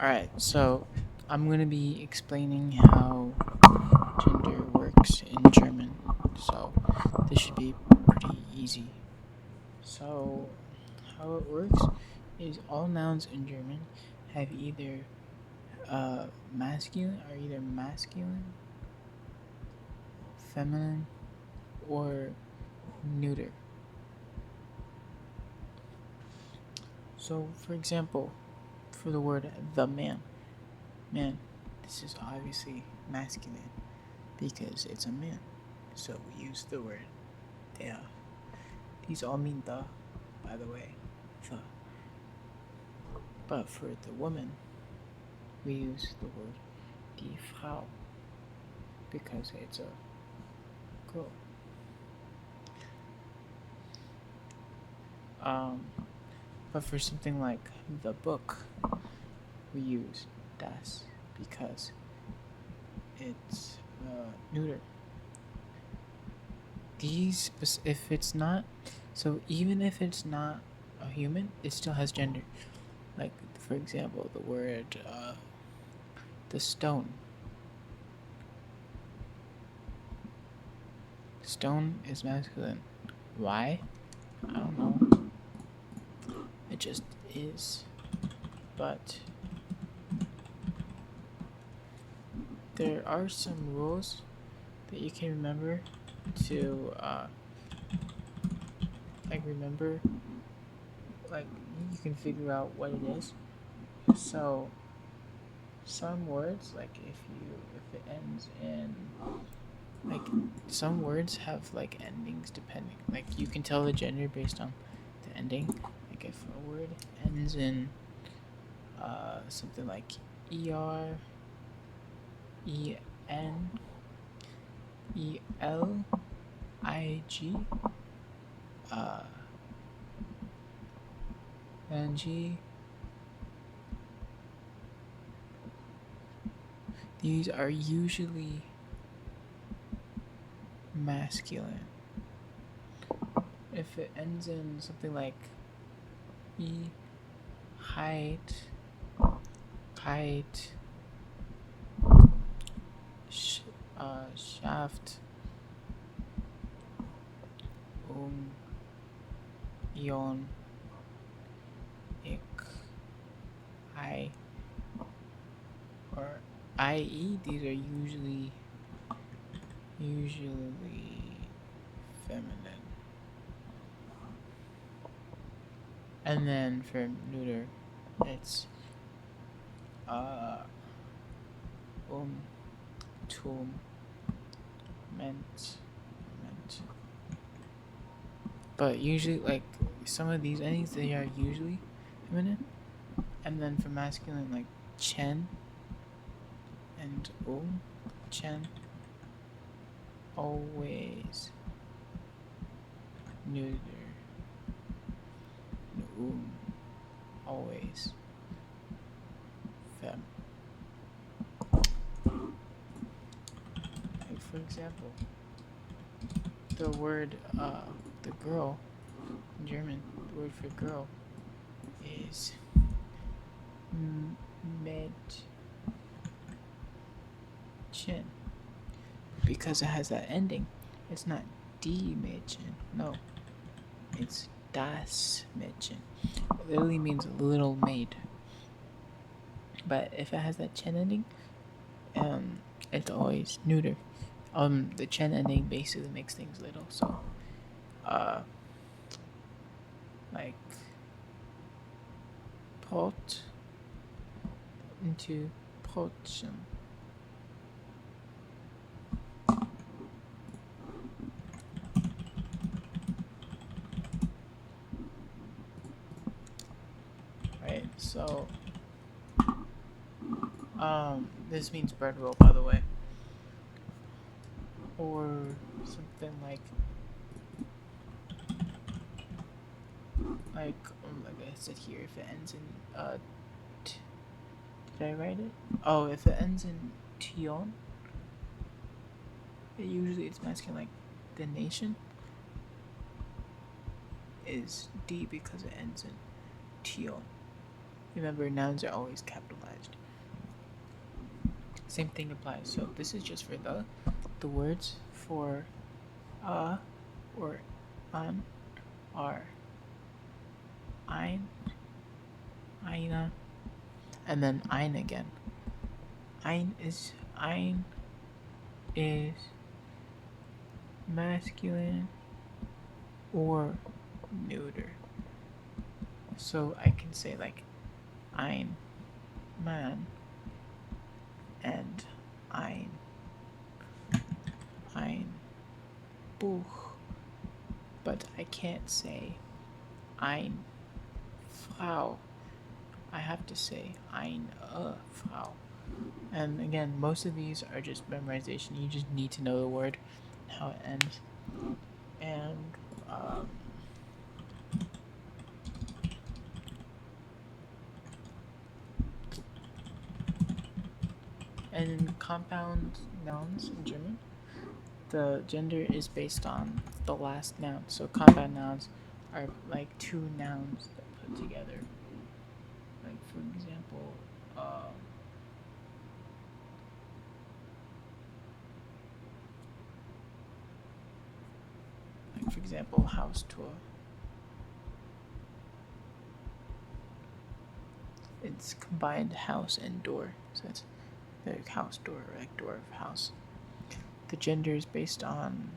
Alright, so I'm gonna be explaining how gender works in German. So this should be pretty easy. So, how it works is all nouns in German have either masculine, feminine, or neuter. So, for example, for the word the man, this is obviously masculine because it's a man. So we use the word der. These all mean the, by the way, the. But for the woman, we use the word die Frau because it's a girl. Um, but for something like the book, we use das because it's neuter. These, if it's not, so even if it's not a human, it still has gender. Like, for example, the word the stone. Stone is masculine. Why? I don't know. It just is. But there are some rules that you can remember to remember, like you can figure out what it is. So some words, like if it ends in, like, some words have like endings depending, like you can tell the gender based on the ending. Like if a word ends in something like er, en, el, ig, uh, ng, these are usually masculine. If it ends in something like e, height, kite, shaft, um, ion, ik, I, or IE, these are usually feminine. And then for neuter, it's uh um tum, ment. But usually, like, some of these endings, they are usually feminine. And then for masculine, like chen and chen, always neuter. Always fem. Like, for example, the word the girl in German, the word for girl is Mädchen, because it has that ending. It's not die Mädchen, no, it's das Mädchen. It literally means little maid. But if it has that chen ending, it's always neuter. The chen ending basically makes things little. So, like pot into Brotchen. Right. So, this means bread roll, by the way, or something like I said here. If it ends in did I write it? Oh, if it ends in tion, it's masculine. Like the nation is D because it ends in tion. Remember, nouns are always capitalized. Same thing applies. So this is just for the words for or an are ein, eine, and then ein again. Ein is masculine or neuter. So I can say like ein man and ein Buch, but I can't say ein Frau. I have to say eine Frau. And again, most of these are just memorization. You just need to know the word, how it ends, and in compound nouns in German, the gender is based on the last noun. So compound nouns are like two nouns that put together. Like for example, Haustor. It's combined house and door, so it's the house door, like door of house. The gender is based on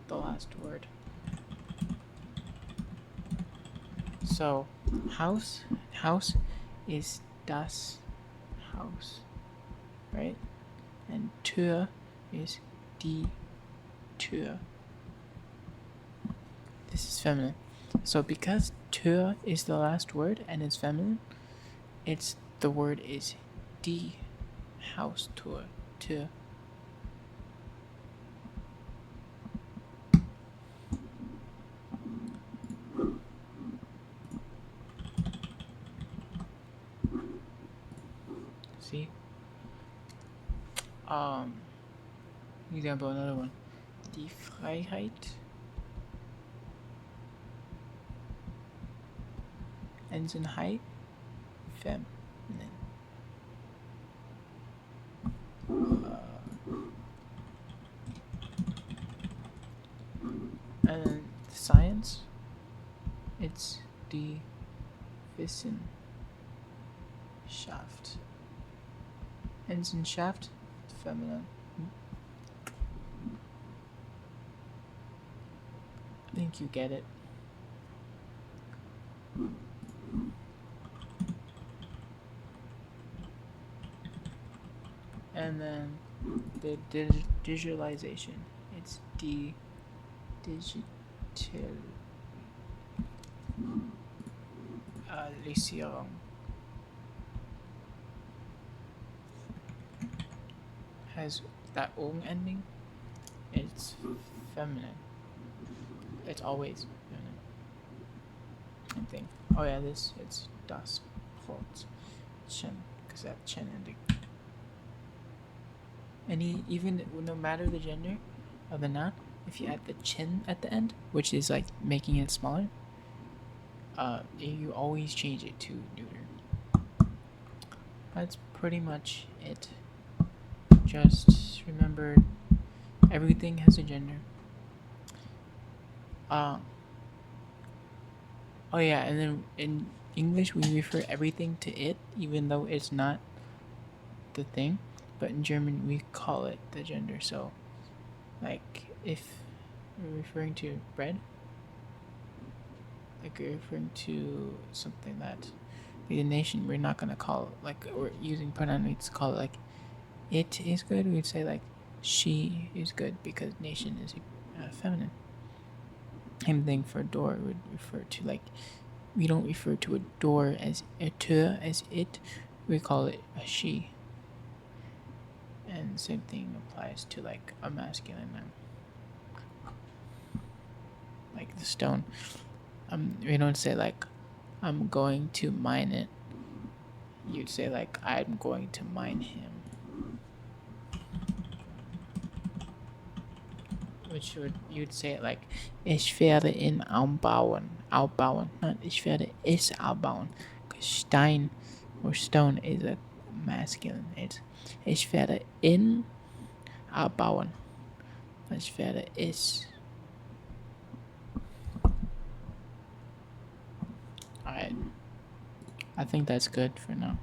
the last word. So house is das Haus, right? And Tür is die Tür. This is feminine. So because Tür is the last word and it's feminine, the word is die Haustür. Tür. See? Example, another one. Die Freiheit ends in height, feminine. And then science, it's die Wissenschaft. Ends in shaft, feminine. I think you get it. And then the digitalization, it's digitalisierung. Has that ung ending. It's feminine. It's always feminine. I think. Oh yeah, it's das Brot. Chen, because that chen ending. Even no matter the gender of the noun, if you add the chen at the end, which is like making it smaller, you always change it to neuter. That's pretty much it. Just remember, everything has a gender. Oh yeah, and then in English we refer everything to it, even though it's not the thing. But in German we call it the gender. So, like if we're referring to bread, like we're referring to something that the nation, we're not gonna call it, like we're using pronoun. We'd call it like it is good. We'd say like she is good because nation is feminine. Same thing for door. Would refer to like we don't refer to a door as a Tür, as it. We call it a she. And same thing applies to like a masculine noun, like the stone. We don't say like I'm going to mine it. You'd say like I'm going to mine him, which you'd say it like ich werde ihn anbauen. aufbauen. Not ich werde es aufbauen. Because Stein or stone is a masculine. It's ich werde in aufbauen. Ich werde es. Alright. I think that's good for now.